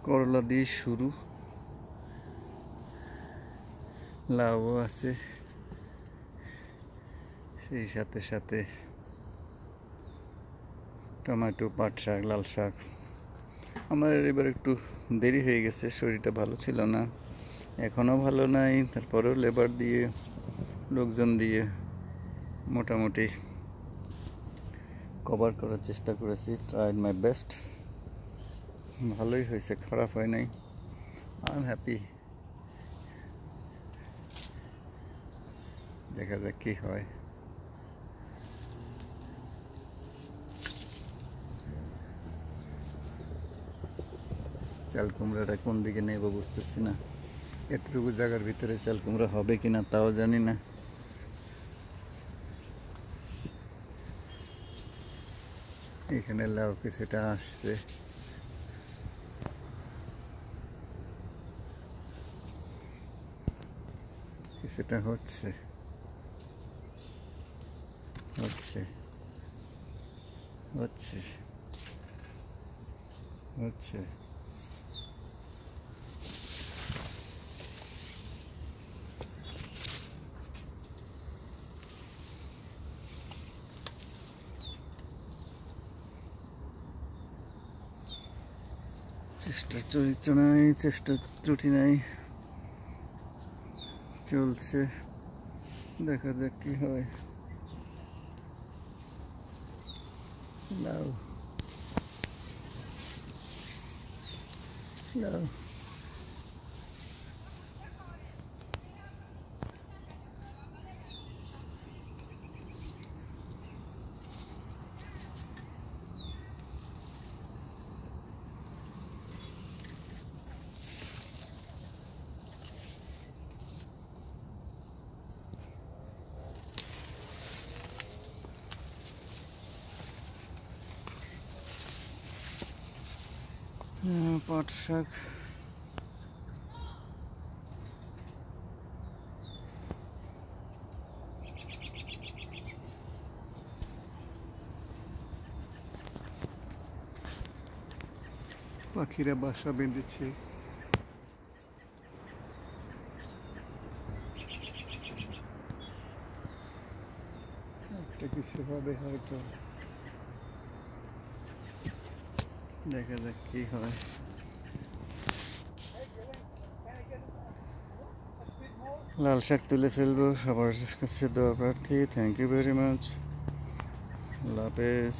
করলা দিয়ে শুরু, লাউ আছে, সেই সাথে সাথে টমেটো, পাট শাক, লাল শাক। আমার এবার একটু দেরি হয়ে গেছে, শরীরটা ভালো ছিল না, এখনও ভালো নাই। তারপরেও লেবার দিয়ে, লোকজন দিয়ে মোটামুটি কভার করার চেষ্টা করেছি। Tried my best. ভালোই হয়েছে, খারাপ হয় নাই। I am happy. দেখা যাক কি হয়। চাল কুমড়াটা কোন দিকে নেব বুঝতেছি না। এতটুকু জায়গার ভিতরে চাল কুমড়া হবে কিনা তাও জানি না। এখানে লাউ কিছুটা আসছে, কিছুটা হচ্ছে হচ্ছে হচ্ছে হচ্ছে। চেষ্টা চরিত্র নাই, চেষ্টা ত্রুটি নাই, চলছে। দেখা যাক কি হয়। লাউ লাউ পাট শাক, পাখিরা বাসা বেঁধেছে। একটা কিছু হবে হয়তো, দেখা যাক কি হয়। লাল শাক তুলে ফেলবো। সবার কাছে দোয়া প্রার্থী। Thank you very much. আল্লাহ হাফেজ।